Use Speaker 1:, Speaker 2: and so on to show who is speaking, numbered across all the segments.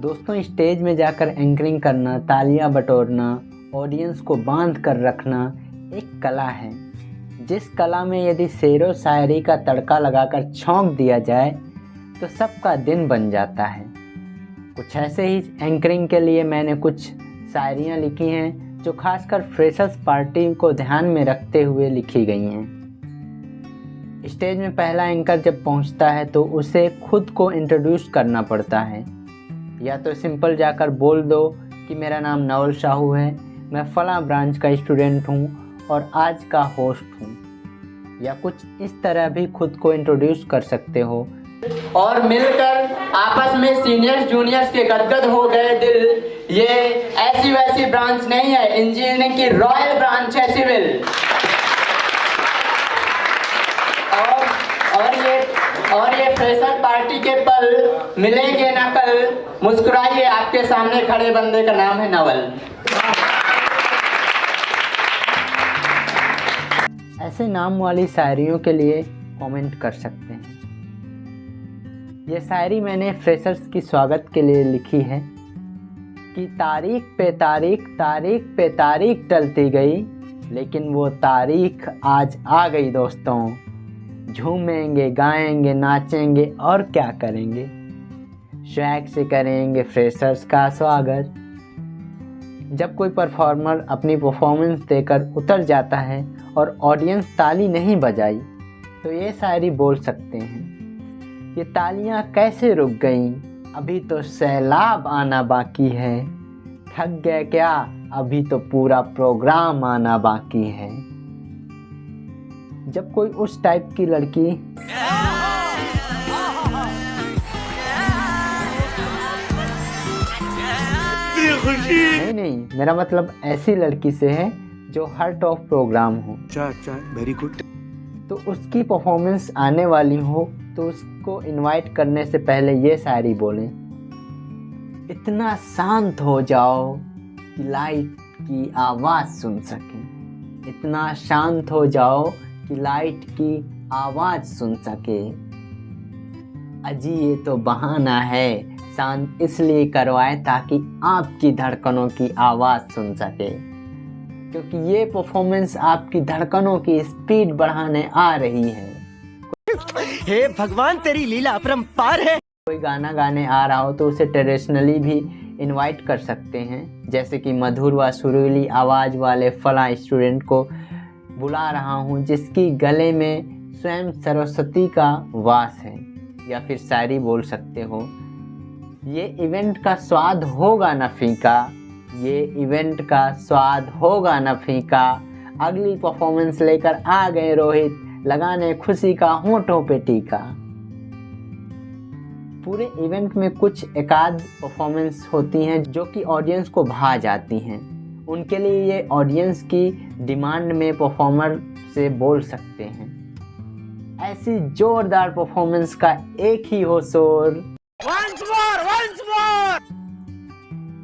Speaker 1: दोस्तों, स्टेज में जाकर एंकरिंग करना, तालियां बटोरना, ऑडियंस को बांध कर रखना एक कला है, जिस कला में यदि शेरो शायरी का तड़का लगाकर छौंक दिया जाए तो सबका दिन बन जाता है। कुछ ऐसे ही एंकरिंग के लिए मैंने कुछ शायरियाँ लिखी हैं जो खासकर फ्रेशर्स पार्टी को ध्यान में रखते हुए लिखी गई हैं। स्टेज में पहला एंकर जब पहुंचता है तो उसे खुद को इंट्रोड्यूस करना पड़ता है। या तो सिंपल जाकर बोल दो कि मेरा नाम नवल साहू है, मैं फला ब्रांच का स्टूडेंट हूँ और आज का होस्ट हूँ, या कुछ इस तरह भी खुद को इंट्रोड्यूस कर सकते हो।
Speaker 2: और मिलकर आपस में सीनियर्स जूनियर्स के गदगद हो गए दिल। ये ऐसी वैसी ब्रांच नहीं है, इंजीनियरिंग की रॉयल ब्रांच है सिविल। और ये फ्रेशर पार्टी के पल मिलेंगे ना कल। मुस्कुराइए, आपके सामने खड़े बंदे का नाम है नवल।
Speaker 1: ऐसे नाम वाली शायरियों के लिए कमेंट कर सकते हैं। ये शायरी मैंने फ्रेशर्स की स्वागत के लिए लिखी है कि तारीख पे तारीख टलती गई, लेकिन वो तारीख आज आ गई दोस्तों। झूमेंगे, गाएंगे, नाचेंगे और क्या करेंगे, स्वैग से करेंगे फ्रेशर्स का स्वागत। जब कोई परफॉर्मर अपनी परफॉर्मेंस देकर उतर जाता है और ऑडियंस ताली नहीं बजाई तो ये शायरी बोल सकते हैं, ये तालियां कैसे रुक गईं, अभी तो सैलाब आना बाकी है। थक गए क्या, अभी तो पूरा प्रोग्राम आना बाकी है। जब कोई उस टाइप की लड़की नहीं, मेरा मतलब ऐसी लड़की से है जो हार्ट ऑफ प्रोग्राम हो,
Speaker 3: वेरी गुड,
Speaker 1: तो उसकी परफॉर्मेंस आने वाली हो तो उसको इनवाइट करने से पहले ये शायरी बोलें, इतना शांत हो जाओ कि लाइट की आवाज़ सुन सकें, इतना शांत हो जाओ कि लाइट की आवाज़ सुन सके। अजी ये तो बहाना है, शांत इसलिए करवाए ताकि आपकी धड़कनों की आवाज़ सुन सके, क्योंकि ये परफॉर्मेंस आपकी धड़कनों की स्पीड बढ़ाने आ रही है।
Speaker 3: हे भगवान, तेरी लीला अपरंपार है।
Speaker 1: कोई गाना गाने आ रहा हो तो उसे ट्रेडिशनली भी इनवाइट कर सकते हैं, जैसे कि मधुर व सुरीली आवाज़ वाले फला स्टूडेंट को बुला रहा हूँ जिसकी गले में स्वयं सरस्वती का वास है। या फिर शायरी बोल सकते हो, ये इवेंट का स्वाद होगा न फीका, ये इवेंट का स्वाद होगा न फीका। अगली परफॉर्मेंस लेकर आ गए रोहित, लगाने खुशी का होंठों पे टीका। पूरे इवेंट में कुछ एकाध परफॉर्मेंस होती हैं जो कि ऑडियंस को भा जाती हैं, उनके लिए ये ऑडियंस की डिमांड में परफॉर्मर से बोल सकते हैं। ऐसी जोरदार परफॉर्मेंस का एक ही हो शोर,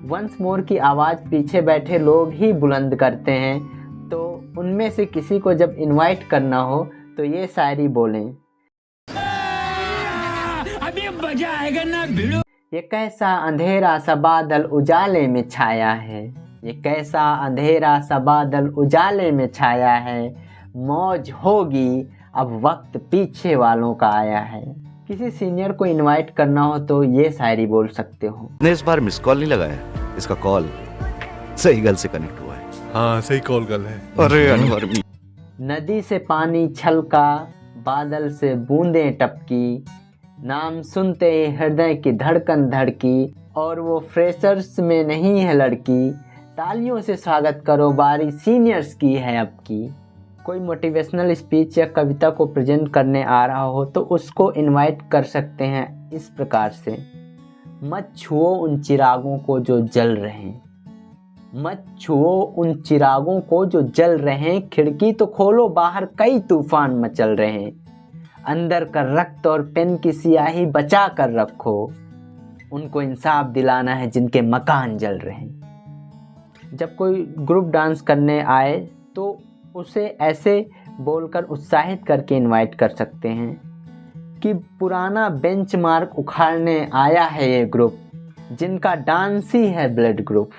Speaker 1: वंस मोर की आवाज़ पीछे बैठे लोग ही बुलंद करते हैं, तो उनमें से किसी को जब इनवाइट करना हो तो ये शायरी बोलें, अभी मजा आएगा ना भिड़ो। ये कैसा अंधेरा सा बादल उजाले में छाया है, ये कैसा अंधेरा सा बादल उजाले में छाया है। मौज होगी, अब वक्त पीछे वालों का आया है। किसी सीनियर को इनवाइट करना हो तो ये शायरी बोल सकते हो,
Speaker 4: ने इस बार मिस कॉल नहीं लगाया, इसका कॉल सही गल से कनेक्ट हुआ है।
Speaker 5: हाँ, सही कॉल गल है।
Speaker 4: अरे अनवर,
Speaker 1: नदी से पानी छलका, बादल से बूंदें टपकी, नाम सुनते ही हृदय की धड़कन धड़की, और वो फ्रेशर्स में नहीं है लड़की। तालियों से स्वागत करो, बारी सीनियर्स की है अब की। कोई मोटिवेशनल स्पीच या कविता को प्रेजेंट करने आ रहा हो तो उसको इनवाइट कर सकते हैं इस प्रकार से, मत छुओ उन चिरागों को जो जल रहे हैं, मत छुओ उन चिरागों को जो जल रहे हैं। खिड़की तो खोलो, बाहर कई तूफान मचल रहे हैं। अंदर का रक्त और पेन की स्याही बचा कर रखो, उनको इंसाफ दिलाना है जिनके मकान जल रहे हैं। जब कोई ग्रुप डांस करने आए तो उसे ऐसे बोलकर उत्साहित करके इनवाइट कर सकते हैं कि पुराना बेंचमार्क उखाड़ने आया है ये ग्रुप, जिनका डांस ही है ब्लड ग्रुप।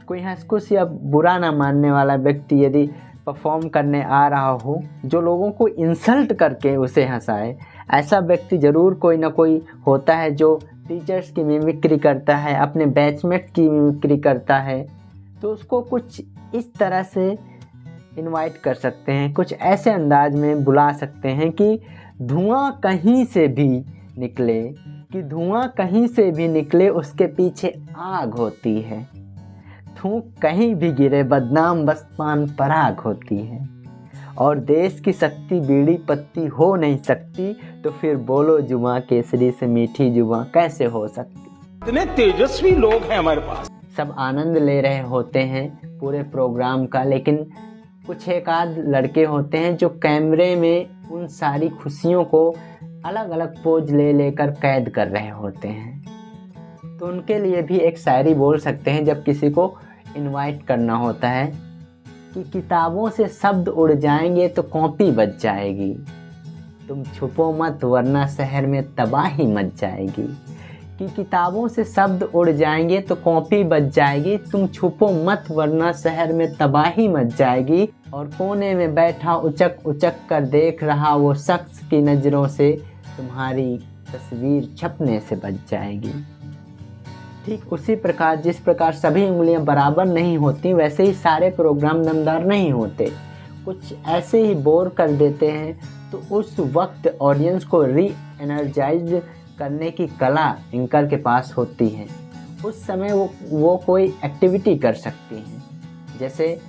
Speaker 1: कोई हंसकुश या बुरा ना मानने वाला व्यक्ति यदि परफॉर्म करने आ रहा हो जो लोगों को इंसल्ट करके उसे हंसाए, ऐसा व्यक्ति ज़रूर कोई ना कोई होता है जो टीचर्स की मिमिक्री करता है, अपने बैचमेट की मिमिक्री करता है। तो उसको कुछ इस तरह से इनवाइट कर सकते हैं, कुछ ऐसे अंदाज में बुला सकते हैं कि धुआं कहीं से भी निकले, कि धुआं कहीं से भी निकले उसके पीछे आग होती है। थूक कहीं भी गिरे बदनाम बस पान पराग होती है। और देश की शक्ति बीड़ी पत्ती हो नहीं सकती, तो फिर बोलो जुबां केसरी से मीठी जुबां कैसे हो सकती।
Speaker 5: इतने तेजस्वी लोग हैं हमारे पास।
Speaker 1: सब आनंद ले रहे होते हैं पूरे प्रोग्राम का, लेकिन कुछ एक आध लड़के होते हैं जो कैमरे में उन सारी खुशियों को अलग अलग पोज ले लेकर कैद कर रहे होते हैं। तो उनके लिए भी एक शायरी बोल सकते हैं जब किसी को इनवाइट करना होता है कि किताबों से शब्द उड़ जाएंगे तो कॉपी बच जाएगी, तुम छुपो मत वरना शहर में तबाही मच जाएगी। कि किताबों से शब्द उड़ जाएंगे तो कॉपी बच जाएगी, तुम छुपो मत वरना शहर में तबाही मच जाएगी। और कोने में बैठा उचक उचक कर देख रहा वो शख्स की नज़रों से तुम्हारी तस्वीर छपने से बच जाएगी। ठीक उसी प्रकार जिस प्रकार सभी उंगलियां बराबर नहीं होती, वैसे ही सारे प्रोग्राम दमदार नहीं होते। कुछ ऐसे ही बोर कर देते हैं, तो उस वक्त ऑडियंस को री एनर्जाइज करने की कला एंकर के पास होती है। उस समय वो कोई एक्टिविटी कर सकती हैं, जैसे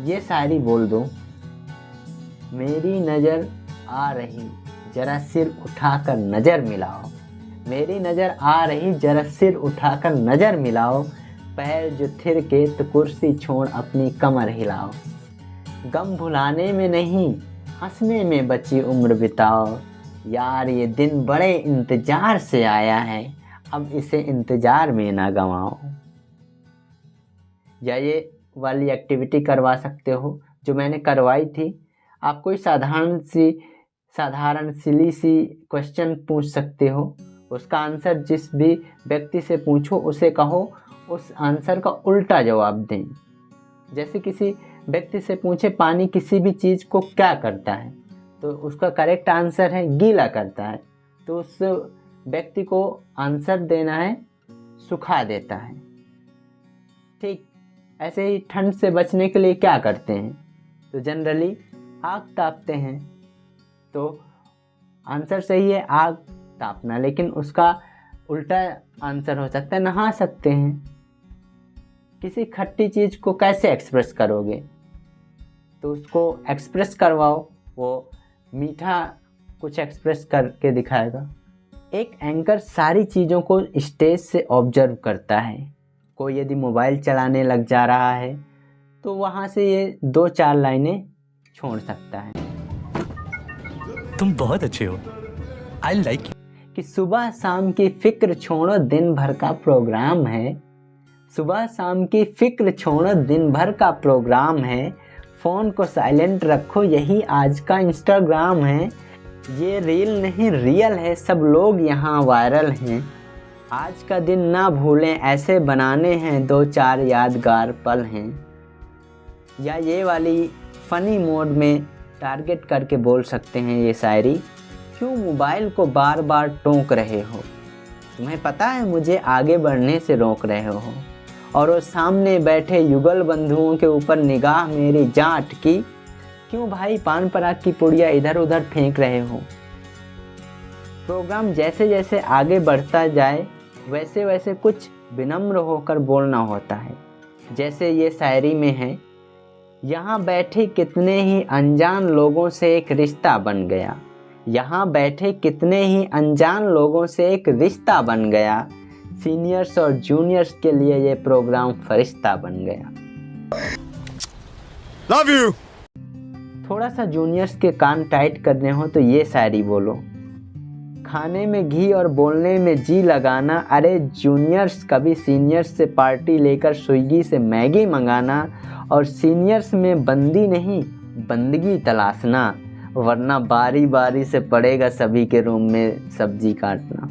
Speaker 1: ये शायरी बोल दो, मेरी नज़र आ रही जरा सिर उठाकर नज़र मिलाओ, मेरी नज़र आ रही जरा सिर उठाकर नज़र मिलाओ, पैर जो थिर के तो कुर्सी छोड़ अपनी कमर हिलाओ, गम भुलाने में नहीं हंसने में बची उम्र बिताओ, यार ये दिन बड़े इंतज़ार से आया है, अब इसे इंतज़ार में ना गंवाओ। या ये वाली एक्टिविटी करवा सकते हो जो मैंने करवाई थी। आप कोई साधारण सिली सी क्वेश्चन पूछ सकते हो, उसका आंसर जिस भी व्यक्ति से पूछो उसे कहो उस आंसर का उल्टा जवाब दें। जैसे किसी व्यक्ति से पूछे पानी किसी भी चीज़ को क्या करता है, तो उसका करेक्ट आंसर है गीला करता है, तो उस व्यक्ति को आंसर देना है सुखा देता है। ठीक ऐसे ही ठंड से बचने के लिए क्या करते हैं, तो जनरली आग तापते हैं। तो आंसर सही है आग तापना, लेकिन उसका उल्टा आंसर हो सकता है नहा सकते हैं। किसी खट्टी चीज़ को कैसे एक्सप्रेस करोगे, तो उसको एक्सप्रेस करवाओ, वो मीठा कुछ एक्सप्रेस करके दिखाएगा। एक एंकर सारी चीज़ों को स्टेज से ऑब्जर्व करता है। कोई यदि मोबाइल चलाने लग जा रहा है तो वहाँ से ये 2-4 लाइनें छोड़ सकता है।
Speaker 3: तुम बहुत अच्छे हो, आई लाइक यू।
Speaker 1: कि सुबह शाम की फिक्र छोड़ो दिन भर का प्रोग्राम है, सुबह शाम की फिक्र छोड़ो दिन भर का प्रोग्राम है, फ़ोन को साइलेंट रखो यही आज का इंस्टाग्राम है, ये रील नहीं रियल है सब लोग यहाँ वायरल हैं, आज का दिन ना भूलें ऐसे बनाने हैं 2-4 यादगार पल हैं। या ये वाली फ़नी मोड में टारगेट करके बोल सकते हैं ये शायरी, क्यों मोबाइल को बार बार टोक रहे हो, तुम्हें पता है मुझे आगे बढ़ने से रोक रहे हो, और वो सामने बैठे युगल बंधुओं के ऊपर निगाह मेरी जाट की, क्यों भाई पान पराग की पुड़िया इधर उधर फेंक रहे हो। प्रोग्राम जैसे जैसे आगे बढ़ता जाए वैसे वैसे कुछ विनम्र होकर बोलना होता है। जैसे ये शायरी में है, यहाँ बैठे कितने ही अनजान लोगों से एक रिश्ता बन गया, यहाँ बैठे कितने ही अनजान लोगों से एक रिश्ता बन गया, सीनियर्स और जूनियर्स के लिए ये प्रोग्राम फरिश्ता बन गया।
Speaker 4: Love you.
Speaker 1: थोड़ा सा जूनियर्स के कान टाइट करने हो तो ये शायरी बोलो, खाने में घी और बोलने में जी लगाना, अरे जूनियर्स कभी सीनियर्स से पार्टी लेकर स्विगी से मैगी मंगाना, और सीनियर्स में बंदी नहीं बंदगी तलाशना, वरना बारी बारी से पड़ेगा सभी के रूम में सब्जी काटना।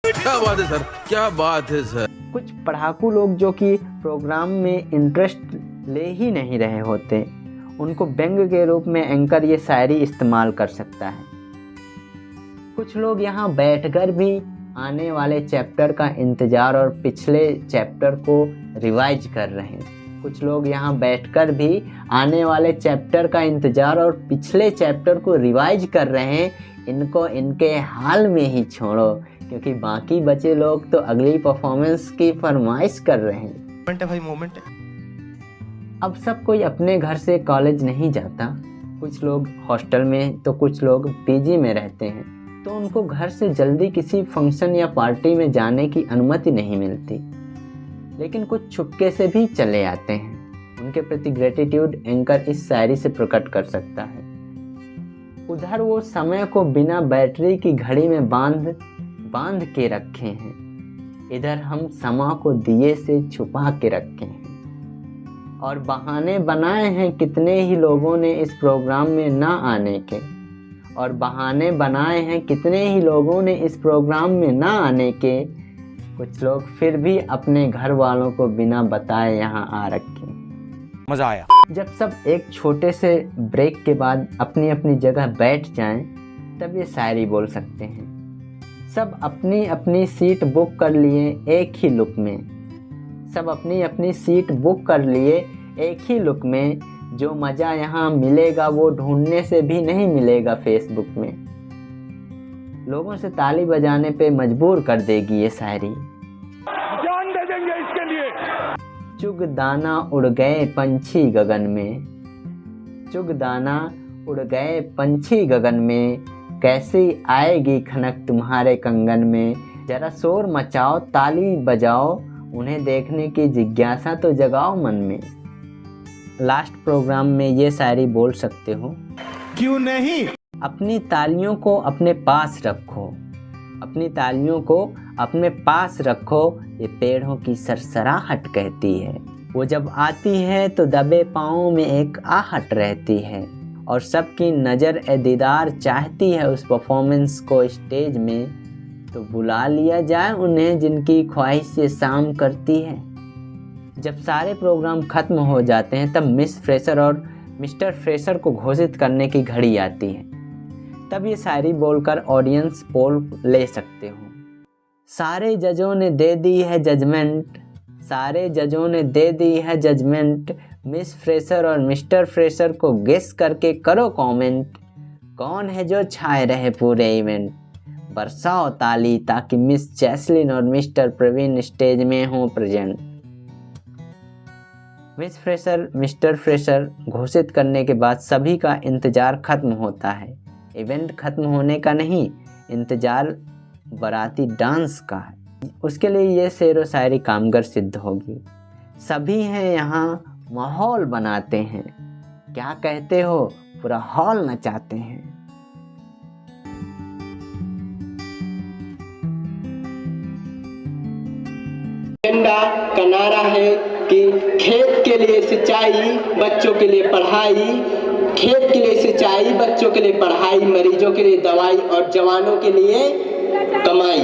Speaker 5: क्या बात है सर, क्या बात है सर।
Speaker 1: कुछ पढ़ाकू लोग जो कि प्रोग्राम में इंटरेस्ट ले ही नहीं रहे होते, उनको व्यंग के रूप में एंकर ये शायरी इस्तेमाल कर सकता है। कुछ लोग यहाँ बैठकर भी आने वाले चैप्टर का इंतज़ार और पिछले चैप्टर को रिवाइज कर रहे हैं। कुछ लोग यहाँ बैठकर भी आने वाले चैप्टर का इंतज़ार और पिछले चैप्टर को रिवाइज कर रहे हैं। इनको इनके हाल में ही छोड़ो, क्योंकि बाकी बचे लोग तो अगली परफॉर्मेंस की फरमाइश कर रहे हैं।
Speaker 4: मोमेंट है भाई, मोमेंट है।
Speaker 1: अब सब कोई अपने घर से कॉलेज नहीं जाता। कुछ लोग हॉस्टल में तो कुछ लोग पीजी में रहते हैं, तो उनको घर से जल्दी किसी फंक्शन या पार्टी में जाने की अनुमति नहीं मिलती, लेकिन कुछ छुपके से भी चले आते हैं। उनके प्रति ग्रेटिट्यूड एंकर इस शायरी से प्रकट कर सकता है। उधर वो समय को बिना बैटरी की घड़ी में बांध के रखे हैं, इधर हम समय को दिए से छुपा के रखे हैं। और बहाने बनाए हैं कितने ही लोगों ने इस प्रोग्राम में ना आने के, और बहाने बनाए हैं कितने ही लोगों ने इस प्रोग्राम में ना आने के। कुछ लोग फिर भी अपने घर वालों को बिना बताए यहाँ आ रखे।
Speaker 3: मजा आया।
Speaker 1: जब सब एक छोटे से ब्रेक के बाद अपनी अपनी जगह बैठ जाएं, तब ये शायरी बोल सकते हैं। सब अपनी अपनी सीट बुक कर लिए एक ही लुक में। सब अपनी अपनी सीट बुक कर लिए एक ही लुक में। जो मज़ा यहाँ मिलेगा वो ढूंढने से भी नहीं मिलेगा फेसबुक में। लोगों से ताली बजाने पे मजबूर कर देगी ये शायरी।
Speaker 5: जान दे देंगे इसके लिए।
Speaker 1: चुग दाना उड़ गए पंछी गगन में। चुग दाना उड़ गए पंछी गगन में। कैसी आएगी खनक तुम्हारे कंगन में। जरा शोर मचाओ, ताली बजाओ, उन्हें देखने की जिज्ञासा तो जगाओ मन में। लास्ट प्रोग्राम में ये शायरी बोल सकते हो।
Speaker 5: क्यों नहीं?
Speaker 1: अपनी तालियों को अपने पास रखो। अपनी तालियों को अपने पास रखो, ये पेड़ों की सरसराहट कहती है। वो जब आती है तो दबे पाँव में एक आहट रहती है, और सबकी नज़र ए दीदार चाहती है उस परफॉर्मेंस को स्टेज में। तो बुला लिया जाए उन्हें जिनकी ख्वाहिश ये शाम करती है। जब सारे प्रोग्राम ख़त्म हो जाते हैं तब मिस फ्रेशर और मिस्टर फ्रेशर को घोषित करने की घड़ी आती है। तब ये शायरी बोलकर ऑडियंस पोल ले सकते हो। सारे जजों ने दे दी है जजमेंट। सारे जजों ने दे दी है जजमेंट। मिस फ्रेशर और मिस्टर फ्रेशर को गेस करके करो कमेंट। कौन है जो छाए रहे पूरे इवेंट। बरसाओ ताली ताकि मिस जैस्लिन और मिस्टर प्रवीण स्टेज में हों present. Miss fresher mister fresher घोषित करने के बाद सभी का इंतज़ार खत्म होता है। इवेंट खत्म होने का नहीं, इंतज़ार बाराती डांस का है। उसके लिए ये शेर व शायरी कामगर सिद्ध होगी। सभी हैं यहाँ माहौल बनाते हैं। क्या कहते हो, पूरा हॉल नचाते हैं।
Speaker 2: एजेंडा का नारा है कि खेत के लिए सिंचाई, बच्चों के लिए पढ़ाई। खेत के लिए सिंचाई, बच्चों के लिए पढ़ाई, मरीजों के लिए दवाई और जवानों के लिए कमाई।